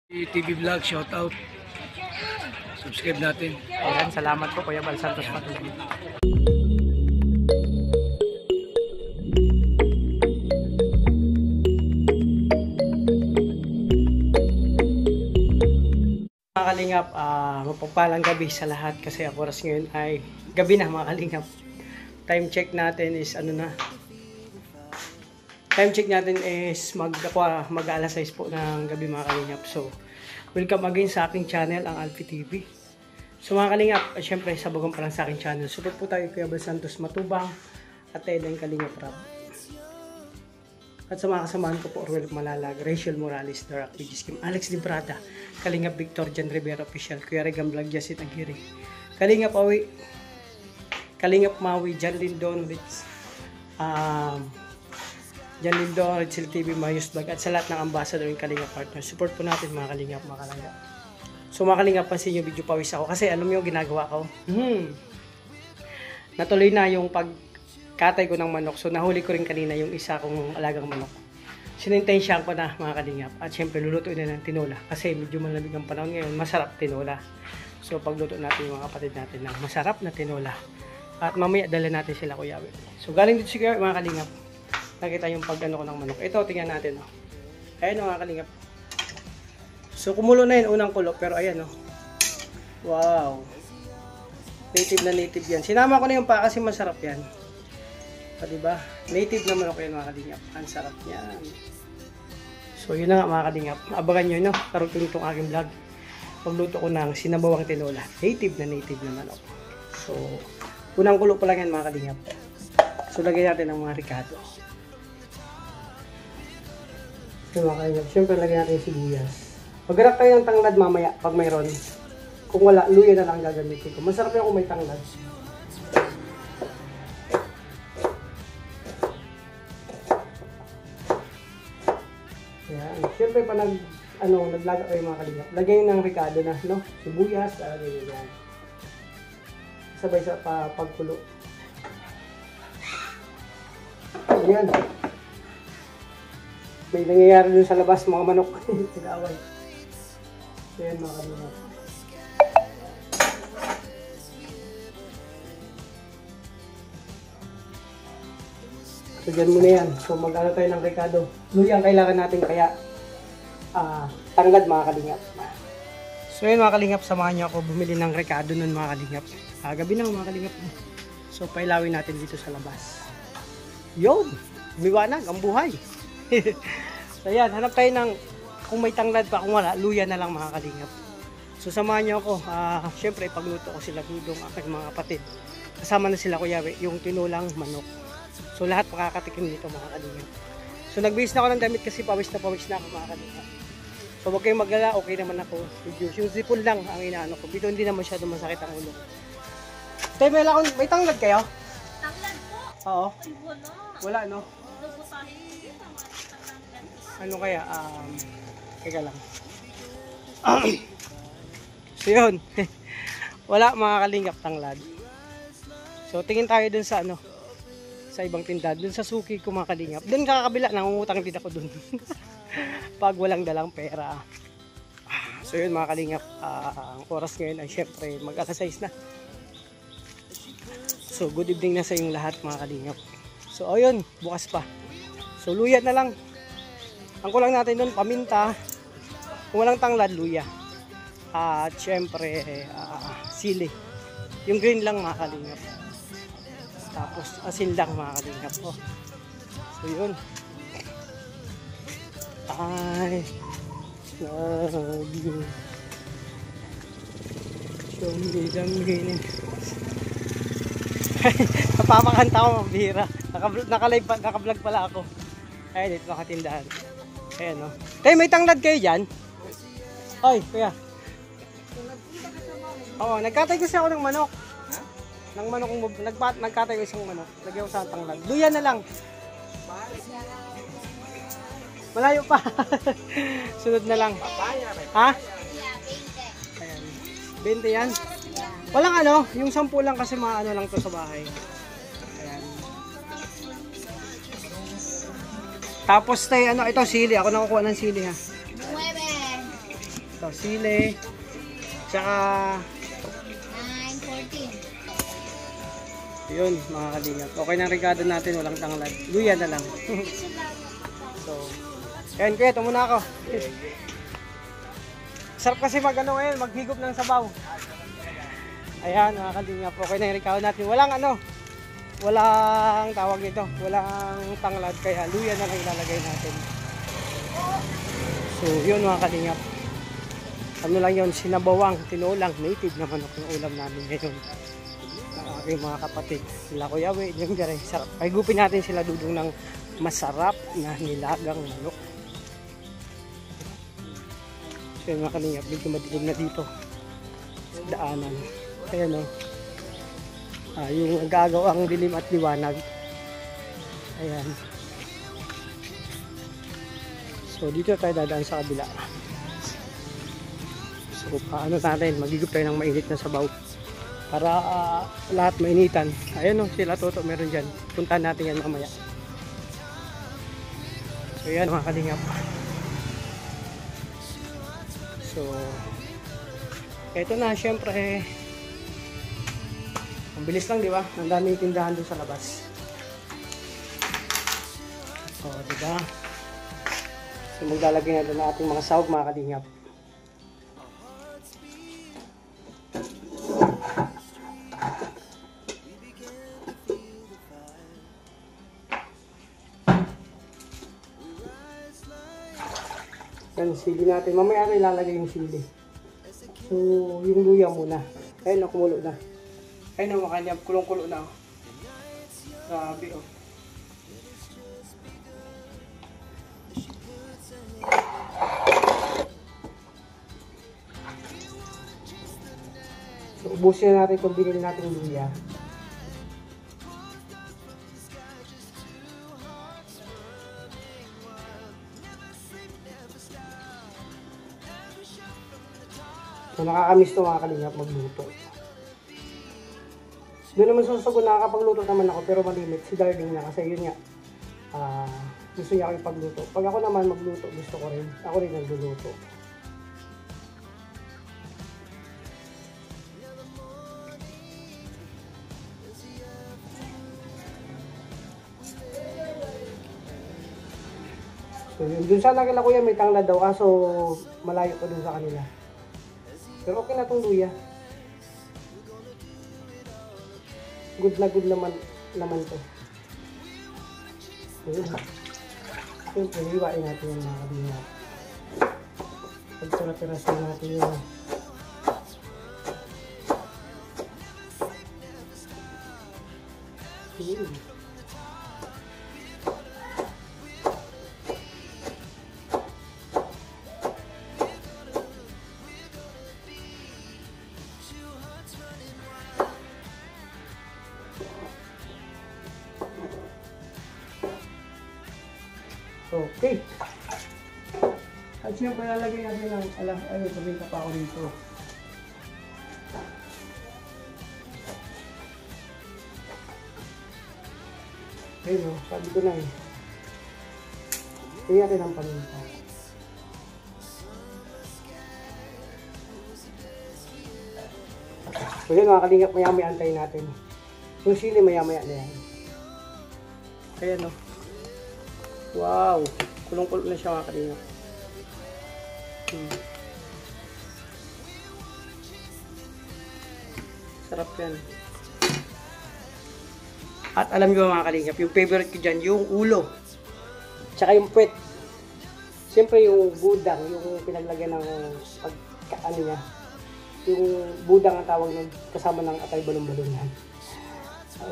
TV Vlog, shout out. Subscribe natin. Ayan, salamat po Kuya Bal Santos Patuloy. Mga kalingap, mapagpalang gabi sa lahat kasi ang oras ngayon ay gabi na mga kalingap. Time check natin is Time check natin is mag-alas 6 po ng gabi mga kalingap. So, welcome again sa aking channel, ang Alfie TV. So mga kalingap, syempre sabagong pa lang sa aking channel. Support po tayo Kuya Bal Santos Matubang at Edeng Kalingap Rab. At sa mga kasamahan ko po, Orwell Malalag, Rachel Morales, Darak Bigiskim, Alex Librada, Kalingap Victor, Jan Rivera Official, Kuya Regan Vlog, Jasit Aguirre, Kalingap Awi, Kalingap Mawi, Jan Lindon, Jan Lindon, Rachel TV, Mayus Vlog, at sa lahat ng ambassador ng Kalingap Partner. Support po natin mga Kalingap, mga Kalingap. So mga Kalingap, pansin nyo, video pawis ako kasi alam nyo yung ginagawa ko. Natuloy na yung pagkatay ko ng manok. So nahuli ko rin kanina yung isa kong alagang manok. Sinintensyahan ko na mga Kalingap. At syempre lulutuin na ng tinola. Kasi medyo malamig ang panahon ngayon, masarap tinola. So pagluto natin yung mga kapatid natin ng masarap na tinola. At mamaya dala natin sila Kuya Bal. So galing dito siguro mga Kalingap. Nakita yung pag-ano ko ng manok. Ito, tingnan natin. Oh. Ayan mga Kalingap. So kumulo na yun, unang kulo. Pero ayan oh. Wow. Native na native yan. Sinama ko na yung pa kasi masarap yan. Diba? Native na manok yan mga Kalingap. Ang sarap yan. So yun na nga mga Kalingap. Abangan nyo no. Karutin itong aking vlog. Pagluto ko ng sinabawang tinola. Native na manok. So unang kulo pa lang yan mga Kalingap. So lagyan natin ng mga ricado. So mga Kalingap. Siyempre lagyan natin yung sibuyas. Maghanap tayo ng tanglad mamaya pag mayroon. Kung wala, luya na lang gagamitin ko. Masarap yan kung may tanglad. Ayan. Siyempre pa naglaga kayo mga Kalingap. Lagyan ng ricado na, no? Sibuyas, ganyan. Sabay sa pagkulo. Ayan. May nangyayari dun sa labas mga manok. Nag-away. Ayan mga Kalingap. So dyan muna yan. So mag-ano tayo ng ricado. Luya ang kailangan natin kaya tanglad mga Kalingap. So yun mga Kalingap, samahan nyo ako bumili ng ricado nun mga Kalingap. Gabi na mga Kalingap. So pailawin natin dito sa labas. Yun! Umiwanag ang buhay. So yan, hanap tayo ng kung may tanglad pa, kung wala, luya na lang mga Kalingap. So samahan nyo ako, syempre pagluto ko sila Dudong, aking mga kapatid. Kasama na sila Kuya Bal, yung tinulang manok. So lahat makakatikim nito mga Kalingap. So nagbihis na ako ng damit kasi pawis na ako mga Kalingap. So huwag kayong maglala, okay naman ako. Yung zipon lang ang inaano ko. Dito hindi na masyado masakit ang ulo. Tay, may tanglad kayo? Tanglad po? Oo. Ay, wala. Wala no? Ano kaya? Teka lang. So yun. Wala mga Kalingap tanglad. So tingin tayo dun sa sa ibang tindahan. Dun sa suki ko mga Kalingap. Dun kakabila, nangungutang din ako dun. Pag walang dalang pera. So yun mga Kalingap. Ang oras ngayon ay syempre mag-alas 6 na. So good evening na sa inyong lahat mga Kalingap. So ayun, bukas pa. So luya na lang. Ang kulang natin doon, paminta. Kung walang tanglad, luya. At syempre, sili. Yung green lang mga Kalingap. Tapos asin lang mga Kalingap. Oh. So yun. I love you. Show me the meaning. Napamakanta ko, mabihira. Naka-vlog pala ako. Ayun, dito nakatindahan. Ayan, no. Tay, may tanglad kayo dyan? Oy, kuya. Oo, nagkatay kasi ako ng manok. Ng manok, nagkatay ko isang manok. Lagyan ko sa tanglad. Luya na lang. Malayo pa. Sunod na lang. Ha? Ayan. 20 yan? Walang yung 10 lang kasi mga lang to sa bahay. Ayan. Tapos tay ito sili, ako nakukuha ng sili ha. 9. So, sili. Tsaka, 9:14. yun, mga kalingap. Okay na regado natin, walang tanglad. Luya na lang. So, ayan kuya, ito muna ako. Sarap kasi mag-ano ngayon, maghigop ng sabaw. Ayan, mga kalingap. Okay na yung regado natin. Walang tawag nito. Walang tanglad, kaya luya na lang ilalagay natin. So, yun mga kalingap. Ano lang yun, sinabawang, tinolang, native na manok ng ulam namin ngayon. Aking mga kapatid, sila Kuya We, yung garay, sarap. Higupin natin sila dudong ng masarap na nilagang manok. So yun mga kalingap, medyo madilim na dito sa daanan. Kaya no, yung gagawang dilim at liwanag. Ayan. So dito tayo dadaan sa kabila. So paano natin, magigup tayo ng mainit na sabaw para lahat mainitan. Ayan o, sila Toto meron dyan. Puntahan natin yan mamaya. So yan mga kalingap. So eto na, syempre ang bilis lang, di ba? Ang daming tindahan doon sa labas. So di ba? So maglalagay na doon ang ating mga sahog mga kalingap. Yan, sili natin. Mamaya na ilalagay yung sili. So, yung luya muna. Ayun na, kumulo na. Ayun na, makanya, kulong-kulo na. Grabe, oh. So, ubusin na natin kung binili natin yung luya. So, nakakamiss to mga kalingap magluto. Doon naman susugo, nakakapagluto naman ako pero malimit. Si Darling na kasi yun nga. Gusto niya ako ipagluto. Pag ako naman magluto, gusto ko rin. Ako rin nagluluto. So, yun. Doon sana kila kuya may tanglad daw. Kaso malayo pa doon sa kanila. Pero okay na itong luya. Good naman to. So, siyempre, hiwain natin yung mga kabinat. Pagtira-tirasin natin yung okay. At siyempre lalagay natin ng ayun, paminta pa ako dito. Ayun o, sabi ko na eh. Tingnan natin ang paminta. So yun mga kalingap, maya-maya antayin natin. Yung sili maya-maya na yan. Ayan o. Wow! Kulong-kulo na siya mga kalingap. Sarap yan. At alam nyo mga kalingap, yung favorite ko dyan, yung ulo. Tsaka yung puwet. Siyempre yung budang, yung pinaglagyan ng pagkaano niya. Yung budang ang tawag nun, kasama ng atay balong-balong yan.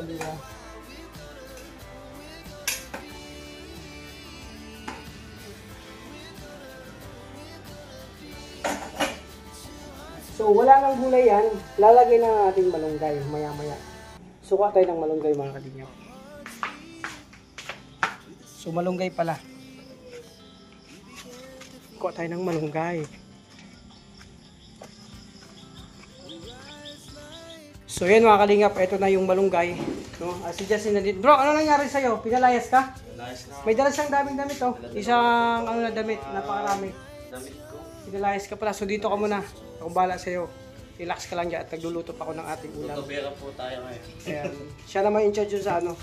Diba? So, wala nang gulay yan. Lalagay na natin malunggay maya-maya. Suka tayo ng malunggay mga kalingap. So, malunggay pala. Kuha tayo ng malunggay. So, yan mga kalingap. Ito na yung malunggay. No? Si Justin na dito. Bro, ano nangyari sa'yo? Pinalayas ka? Pinalayas na. May dala siyang daming damit, oh. Isang ano na damit. Napakarami. Damit ko. Pinalayas ka pala. So dito ka muna. Ako bahala sa'yo. Relax ka lang dyan at nagluluto pa ako ng ating ulam. Tutubera po tayo ngayon. Ayan. Siya naman in charge yun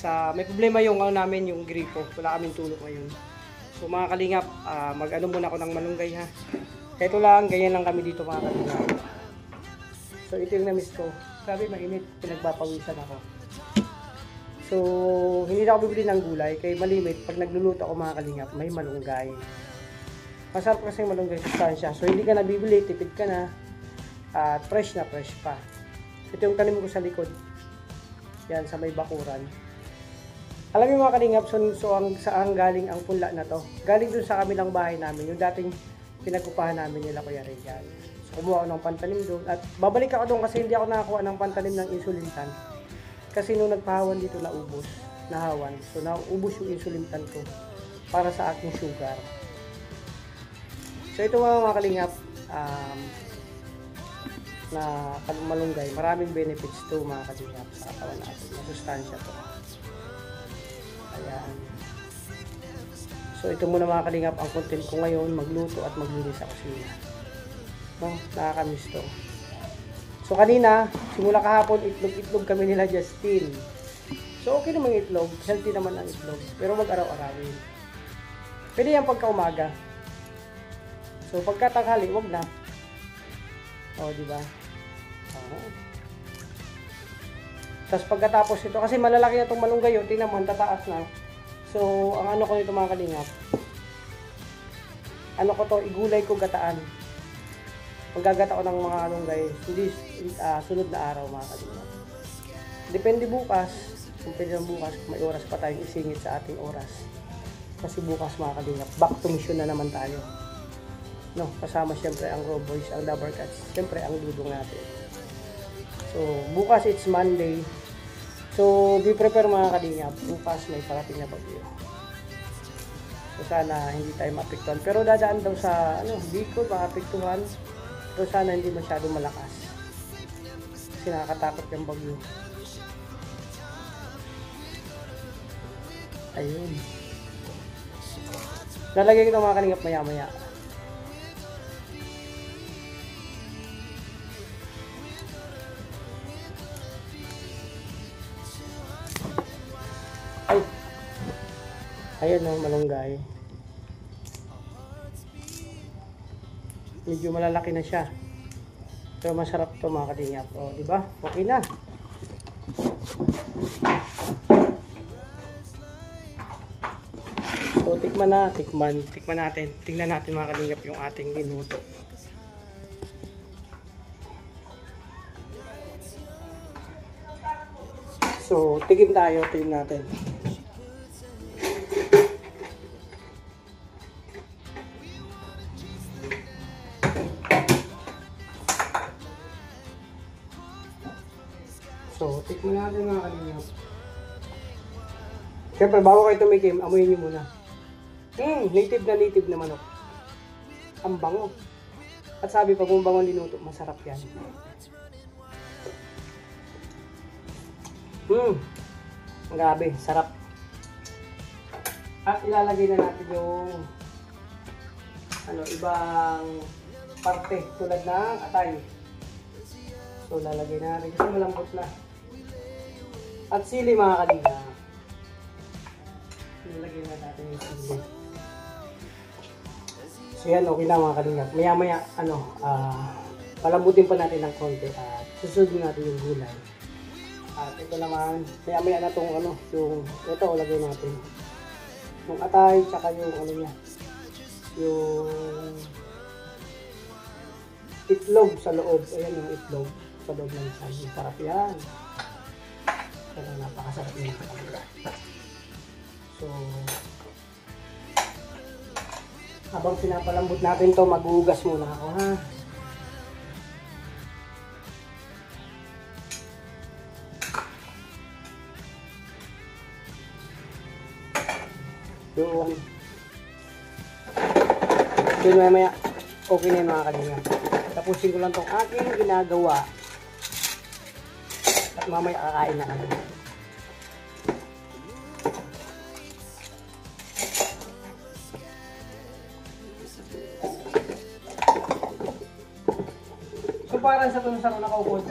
sa may problema yung namin, yung gripo. Wala kaming tulog ngayon. So mga kalingap, mag-ano muna ako ng malunggay ha. Ito lang, ganyan lang kami dito mga kalingap. So ito yung na-miss ko. Sabi mainit, pinagpapawisan ako. So hindi na ako bibili ng gulay, kaya malimit pag nagluluto ako mga kalingap, may malunggay. Masarap kasi yung malunggay sustansya. So hindi ka na bibili, tipid ka na. At fresh na fresh pa. Ito yung tanim ko sa likod. Yan, sa may bakuran. Alam niyo mga kalingap, saan galing ang punla na to? Galing dun sa kabilang bahay namin, yung dating pinagkupahan namin nila Kuya Regan. So kumuha ako ng pantanim doon. At babalik ako doon kasi hindi ako nakakuha ng pantanim ng insulin tan. Kasi nung nagpahawan dito nahawan. So naubos yung insulin tan ko para sa aking sugar. So ito mga kalingap, na malunggay, maraming benefits to mga kalingap sa katawan natin. Masustansya to. Ayan. So ito muna mga kalingap ang content ko ngayon, magluto at maglinis sa kusina. No, nakakamiss to. So kanina, simula kahapon, itlog kami nila Justin. So okay naman yung itlog, healthy naman ang itlog, pero wag araw-arawin. Pwede yan pagka umaga. So pagka tanghali, wag na. O, di ba? Tapos pagkatapos ito, kasi malalaki na itong malunggay yun, tingnan mo, tataas na. So, ang ano ko nito mga kalingap, ano ko to, igulay ko gataan. Maggagata ko ng mga malunggay, hindi sunod na araw mga kalingap. Depende bukas, kung pwede ng bukas, kung may oras pa tayong isingit sa ating oras. Kasi bukas mga kalingap, back to mission na naman tayo. No, kasama siyempre ang Raw Boys, ang Dabber Cats, siyempre ang dudong natin. So, bukas it's Monday. So, be prepare mga kalingap. Bukas may parating na bagyo. So, sana hindi tayo maapektuhan. Pero dadaan daw sa, Bicol, maapektuhan. Pero sana hindi masyadong malakas. Kasi nakakatakot yung bagyo. Ayun. Lalagay ko ito mga kalingap maya-maya. Ayan o, malunggay. Medyo malalaki na siya. Pero masarap to mga kalingap. O, diba? Okay na. So, tikman natin. Tingnan natin mga kalingap yung ating minuto. So, tigim tayo. Tingnan natin. So, tikman natin mga kalingap. Siyempre, bago kayo tumikim, amuyin nyo muna. Native na manok. Ang bango. At sabi, pag yung bango niluto, masarap yan. Grabe, sarap. At ilalagay na natin yung ibang parte tulad ng atay. So, lalagay na natin kasi malambot na. At sili mga kalingap. Ilalagay na natin yung sili. So yan, okay na mga kalingap. Maya-maya, palambutin pa natin ng konti at susunod natin yung gulay. At ito naman, maya-maya na itong ito, lagay natin. Yung atay, tsaka yung yung itlog sa loob. Ayan yung itlog sa loob ng isang. Sarap yan. Kaya napakasarap yun. So, habang pinapalambot natin to, maghuhugas muna ako ha. Yun maya okay na yung mga kalingap. Tapusin ko lang tong aking ginagawa. At mamaya kakain na kami. parang sa tunong sa nakaupod.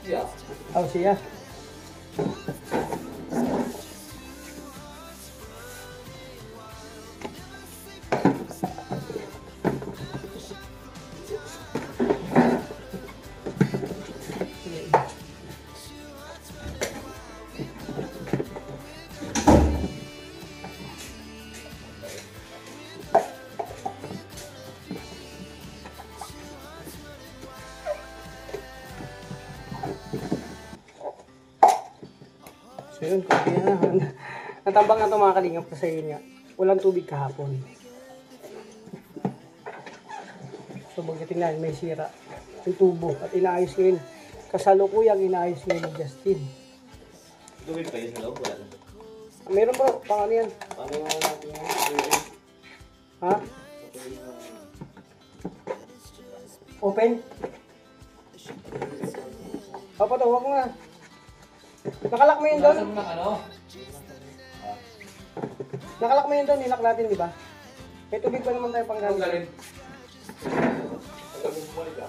Siya. Oh, siya. So yun, kunti na. Natambang na ito mga kalingap kasi yun nga, walang tubig kahapon. So pagdating namin may sira yung tubo at inaayos ngayon. Kasalukuyang inaayos ngayon ni Justin. Tubig pa yun sa loob, wala na. Meron bro, pang ano yan? Paano nga natin yung Ha? Open? Papa, tawag mo nga. Nakalak mo yun doon? Nasaan mo ng ano? Nakalak mo yun doon, nilak natin, di ba? May tubig pa naman tayo pang Ang gamit. galing. Ang galing mo ka.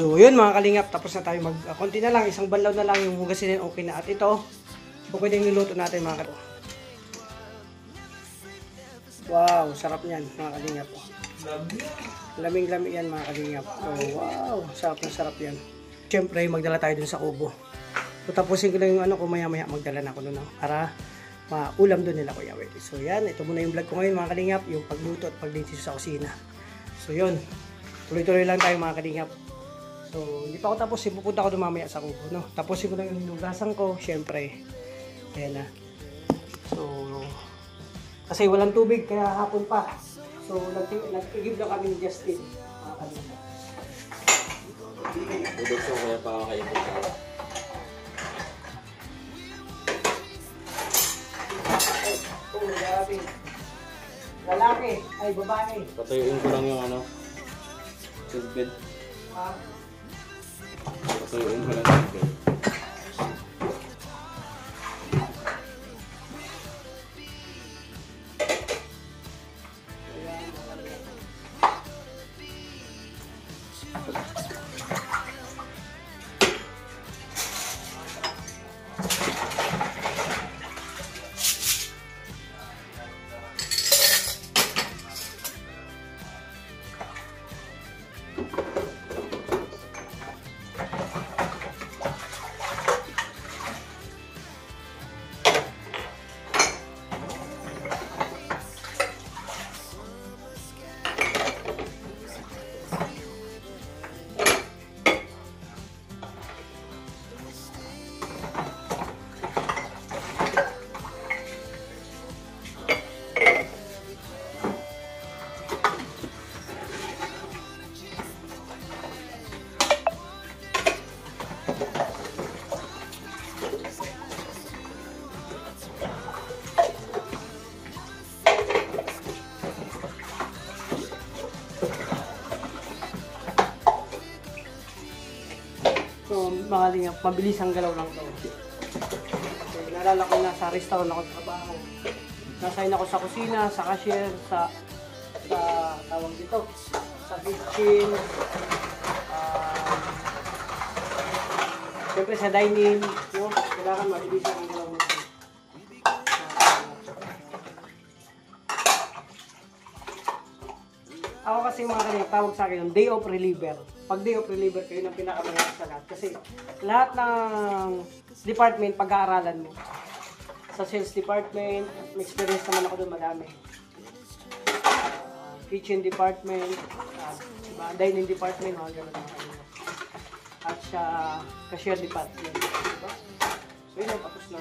So yun mga kalingap, tapos na tayo konti na lang, isang banlaw na lang yung hugasin na okay na. At ito, pwede yung niluto natin mga kalingap. Wow, sarap niyan mga kalingap. Laming-lami yan mga kalingap. Oh, wow, sarap yan. Siyempre, magdala tayo dun sa kubo. So tapusin ko lang yung ano, kung maya-maya magdala na ako dun para maulam dun nila Kuya Weli. So yan, ito muna yung vlog ko ngayon mga kalingap, yung pagluto at paglinis sa kusina. So yun, tuloy-tuloy lang tayo mga kalingap. So, hindi pa ako tapos, pupunta ako dumamaya sa kubo, no? Tapusin ko lang yung hinugasan ko, syempre. Ayan na. So, kasi walang tubig, kaya hapon pa. So, nag-give lang kami ni Justin. Mga kalingap. Dudukso ko yan pakakaipon ka. Oh, grabe. Lalaki. Ay, babae. Patuyuin ko lang yung ano. Toothbed. Ah, Patuyuin ko lang yung toothbed. so, mga kalingap, mabilis ang galaw lang to. So, naalala ko na sa restaurant ako trabaho. Nasign ako sa kusina, sa cashier, sa tawag dito, sa kitchen, siyempre sa dining, no? Kailangan mabilis ang galaw mo. Ako kasi mga kalingap, tawag sa akin yung day of reliever. Pag day of reliever kayo ng pinakamahirap sa lahat. Kasi lahat ng department, pag-aaralan mo. Sa sales department, may experience naman ako doon madami. Kitchen department, dining department, mga gano'n mga kalingap. At sa cashier department. Diba? So yun, tapos na.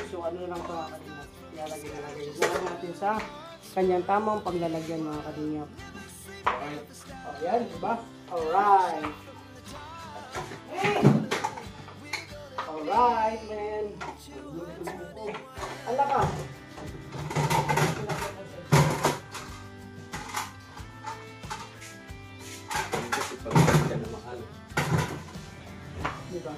So ano lang ito mga kalingap. Ilalagay na lagay. Ilalagay natin sa kanyang tamang paglalagyan mga kalingap. Oh, yan, diba? Alright. Hey! Alright, man. Ala ka. Kasi pag hindi ka na mahal. Diba?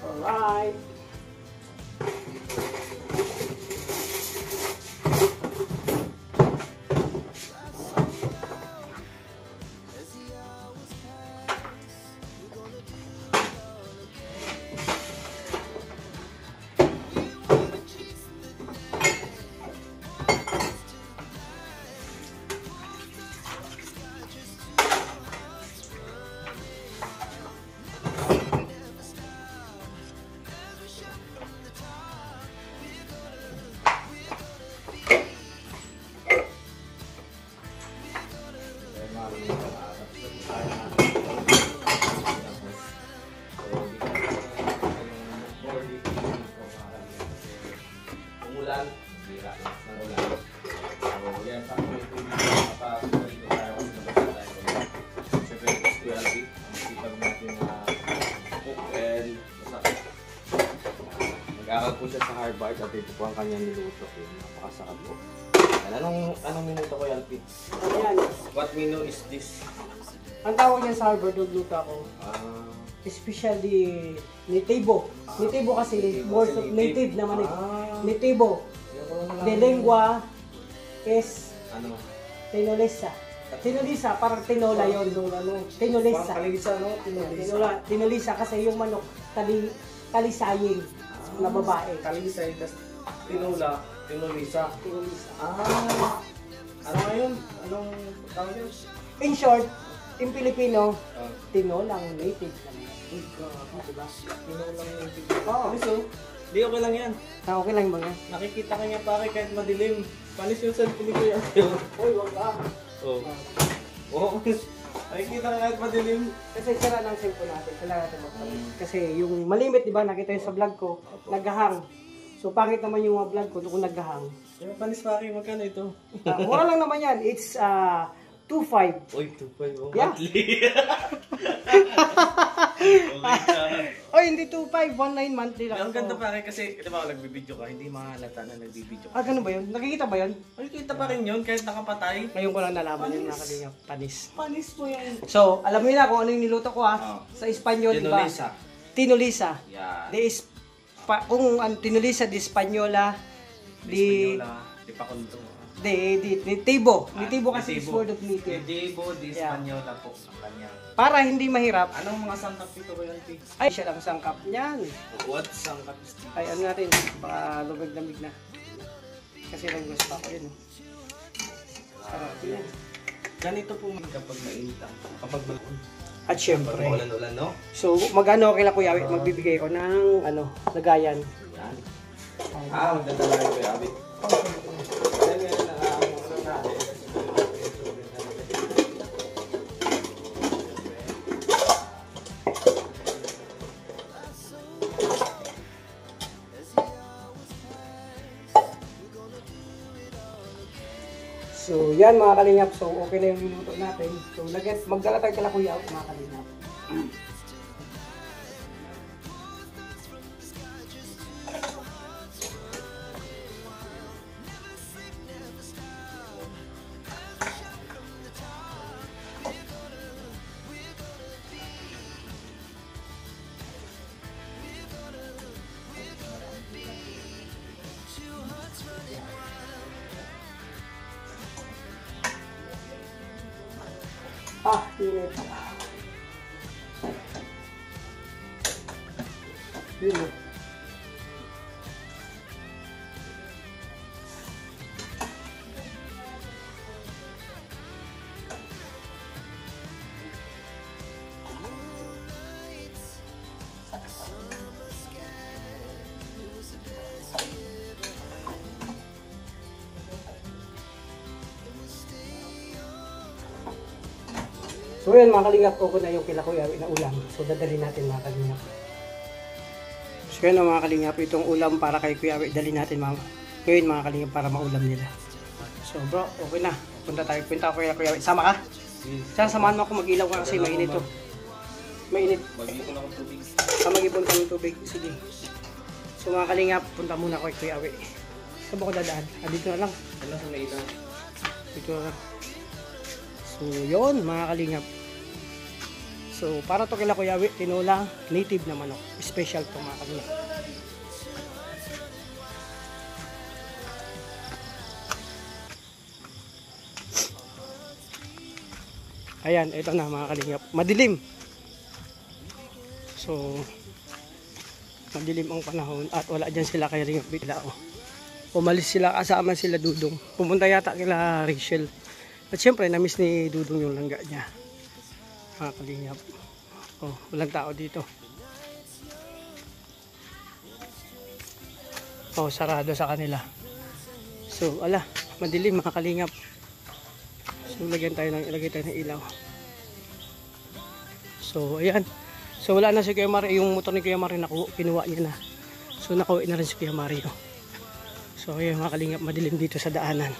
Alright. Umulan, bira lang ng ulan. So, yan sa akin ito yung napapasok dito tayo kasi nabasa tayo. Siyempre, Kuya Albi, ang sipag natin na cook and masakit. Nag-aaral po siya sa Harvard at ito po ang kanyang niluto. Napakasakit po. Anong minuto ko yan, Pete? Ayan. What menu is this? Ang tawag niya sa Harvard, nagluto ako. Especially nativo. Nativo kasi more so native naman eh. Nativo. De lengua is Ano? tinolesa. Tinolesa, parang tinola yun. Tinolesa. Kalisa, no? Tinolesa kasi yung manok talisaying na babae. Kalisa, tas tinula, tinulisa. Tinolesa. Ano ngayon? Anong tawag yun? In short, in Filipino, tinolang native naman. Uy, grabe, diba? Tinulang yung Oo. Panis, oh. Di okay lang yan. Okay lang ba nga? Nakikita ka niya pare kahit madilim. Panis yung cellphone ko yan. Uy, wag ka. Oo. Oo. Nakikita ka kahit madilim. Kasi sira ng cellphone natin. Kailangan natin magpalit. Kasi yung malimit, di ba, nakita yung sa vlog ko, naghahang. So, pangit naman yung mga vlog ko kung naghahang. Yung panis pa akin, magkano ito? Mura lang naman yan. It's 2.5. Uy, 2.5 oh, Yeah. monthly. Okay ka. Oy, hindi 2.5. 1.9 monthly lang. Ang ganda pa rin kasi, di ba kung nagbibideo ka, hindi mahalata na nagbibideo ka. Ganun ba yun? Nakikita ba yun? Ay, kita pa rin yun, kahit nakapatay. Ngayon ko lang nalaman yung nakalinga panis. Panis mo yan. So, alam mo na kung ano yung niluto ko Oh. Sa Espanyol, di ba? Tinulisa. Tinulisa. Yan. Kung tinulisa di Espanyola, di Pakunto. Tibo. Tibo kasi is word of native. Tibo, di Espanyola po ang kanyang. Para hindi mahirap, Anong mga sangkap ito ba yan, P? ay siya lang sangkap niyan. What sangkap? Ay, ano natin, baka lumig-lamig na. Kasi lang gusto ako yun. Sarap yun. Ganito po kapag mainit kapag maluon. At syempre, Ulan-ulan, no? so mag-ano kila Kuya Awi, magbibigay ko ng lagayan. Yan. Magdadala rin ko, Abi. Yan yan, ano natin. So yan mga kalingap, so okay na yung niluto natin. So magdala tayo kila Kuya Awi mga kalingap. Init. Init. So yun mga kalingap, okay na yung kila Kuya Awi na ulam. So dadali natin mga kalingap. So yun mga kalingap, itong ulam para kay Kuya Awi, dali natin ngayon mga kalingap para maulam nila. So bro, okay na. Punta ako kay Kuya Awi. Sama ka? Sana samahan mo ako, mag-ilaw ka kasi mainit to. Mainit. Mag-ipon ako ng tubig. Mag-ipon ka ng tubig. Sige. So mga kalingap, punta muna ako kay Kuya Awi. Saan ba ko dadaan? Dito na lang. Ano sa may ilaw? Dito na lang. So yun mga kalingap. So para to kila Kuya Awi, tinola, native na manok. Special to mga kalingap. Ayan, ito na mga kalingap. Madilim. So madilim ang panahon at wala dyan sila kay Ringap Bitla. Umalis sila, kasama sila Dudong. Pumunta yata kila Rachel. At syempre, na-miss ni Dudong yung langga niya. Mga kalingap. Oh, walang tao dito. Oh, sarado sa kanila. So, madilim mga kalingap. So, ilagay tayo ng ilaw. So, ayan. So, wala na si Kuya Mario. Yung motor ni Kuya Mario, kinuha niya na. So, nakuha na rin si Kuya Mario. So, ayan mga kalingap, madilim dito sa daanan.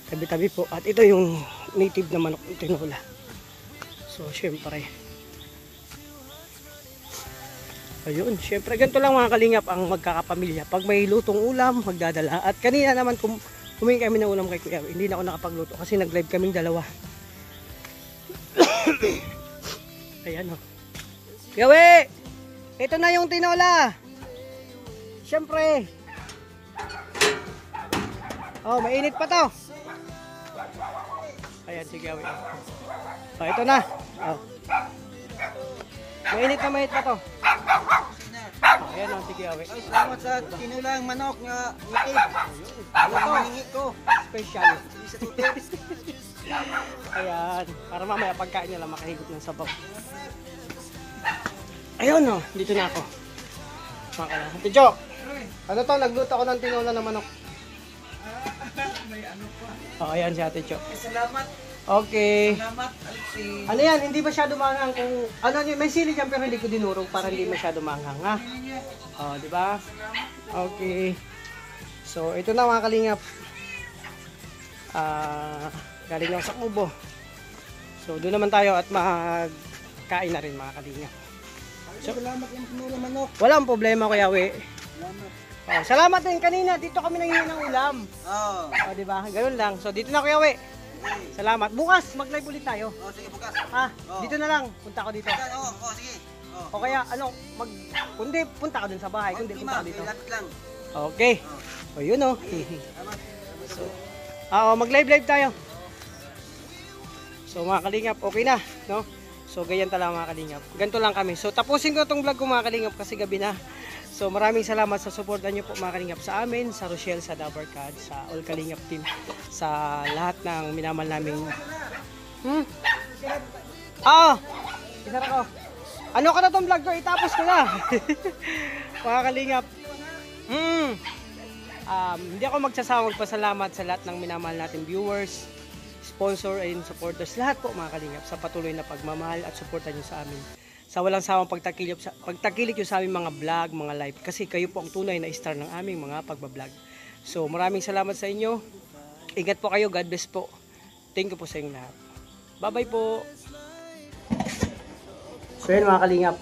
Tabi-tabi po. At ito yung native na manok ng tinola. So, syempre. Ayun, syempre. Ganito lang mga kalingap ang magkakapamilya. Pag may lutong ulam, magdadala. At kanina naman, kumain kami ng ulam kay Kuya. Hindi na ako nakapagluto kasi nag-live kaming dalawa. Ayan o. Yawe! Ito na yung tinola. Syempre. Oh, mainit pa to. Ayan, sige, Awi. Oh, ito na. Oh. Mainit pa to. Oh, ayan o, sige, Awi. Salamat sa tinulang manok nga native. Ano to? Hihingi ko. Special. Sa tutik. Ayan, para mamaya pagkain nila makahigop ng sabaw. Ayun o, dito na ako. Makakala. Ate Jo, ano to? Nagluto ako ng tinola na manok. May ano pa. Oh, ayan si Ate Jo. Salamat. Okay. Salamat, Alci. Ano yan, hindi masyado manghang kung ano may sili dyan pero hindi ko dinurog para hindi masyado manghang ha. Oh, di ba? Okay. So, ito na mga kalingap. Galing lang sa kubo. So, doon naman tayo at magkain na rin mga kalingap. So, Salamat yung pinula manok. walang problema Kuya We. Salamat. Oh, salamat din kanina. Dito kami nangingi ng ulam. Oo. O, di ba? Ganun lang. So, dito na Kuya We. Salamat. Bukas, mag-live ulit tayo. Oh, sige bukas. Ha? Dito na lang. Punta ako dito. Oo, sige. O kaya, kundi punta ka dun sa bahay. Kundi punta ka dito. Lapit lang. Okay. O, yun o. So, mag-live tayo. So, mga kalingap, okay na, no? So, ganyan talaga mga kalingap. Ganito lang kami. So, tapusin ko itong vlog ko mga kalingap kasi gabi na. So, maraming salamat sa suporta nyo po mga kalingap sa amin, sa Rochelle, sa Dabarcad, sa All Kalingap Team, sa lahat ng minamahal naming... Isa na ko. Ano ka na itong vlog ko? Itapos ko na. Mga kalingap. Hindi ako magsasawang magpasalamat sa lahat ng minamahal natin viewers, sponsor and supporters, lahat po mga kalingap sa patuloy na pagmamahal at suporta nyo sa amin. Sa walang sawang pagtakilik nyo sa aming mga vlog, mga live, kasi kayo po ang tunay na star ng aming mga pagbablog. So maraming salamat sa inyo. Ingat po kayo. God bless po. Thank you po sa inyong lahat. Bye bye po. So yun mga kalingap,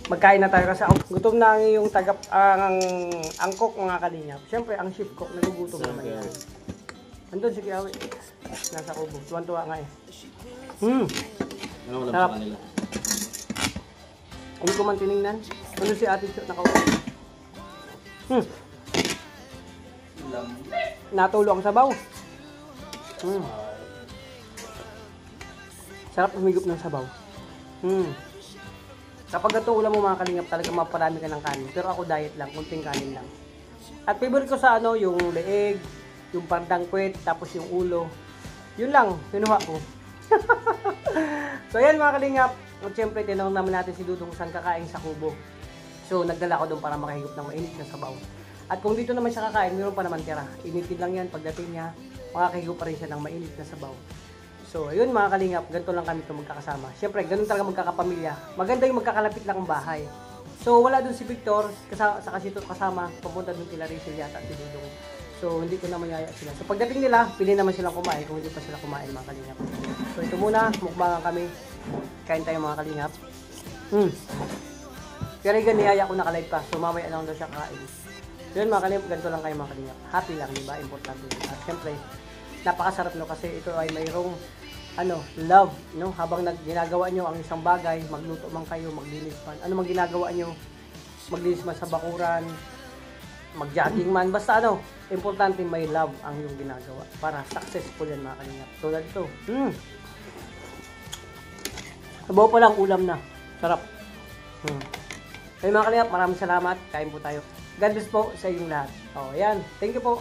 magkain na tayo kasi gutom na yung ang cook mga kalingap. Siyempre ang chef cook nagugutom naman yan. Andun si Kiawi. Nasa kubo. Tuwan-tuwa nga eh. Ano wala Sarap. sa kanila? Hindi ko man tinignan. Ano si Ate Chot nakaupo? Natulo ang sabaw. Sarap humigop ng sabaw. Kapag ito ulam mo mga kalingap, talaga maparami ka ng kanin. Pero ako diet lang, kunting kanin lang. At favorite ko sa yung leeg, yung pardang puwet, tapos yung ulo. Yun lang, kinuha ko. So yan mga kalingap. At syempre, tinanong naman natin si Dudong saan kakain sa kubo. So nagdala ko doon para makahigop ng mainit na sabaw. At kung dito naman siya kakain, mayroon pa naman tira. Initin lang yan, pagdating niya, makakahigop pa rin siya ng mainit na sabaw. So ayun mga kalingap, ganito lang kami ito magkakasama. Syempre, ganun talaga magkakapamilya. Maganda yung magkakalapit lang ang bahay. So wala doon si Victor, sa kasi ito kasama, papunta doon kila Rachel yata at si Dudong. So hindi ko na mayaya sila. So pagdating nila, pili naman silang kumain kung hindi pa sila kumain mga kalingap. So ito muna, mukbangan kami. Kain tayo mga kalingap. Pero yung niyaya ko nakalive pa, so mamaya lang daw siya kakain. So yun mga kalingap, ganito lang kayo mga kalingap. Happy lang, diba? Importante. At syempre, napakasarap no kasi ito ay mayroong love, no? Habang ginagawa nyo ang isang bagay, magluto man kayo, maglinis man. Ano man ginagawa nyo, maglinis man sa bakuran, mag-jogging man, basta importante may love ang yung ginagawa para successful yan mga kalingap. Tulad ito. Sabaw pa lang, ulam na. Sarap. Kaya mga kalingap, maraming salamat. Kain po tayo. God bless po sa inyong lahat. Yan. Thank you po.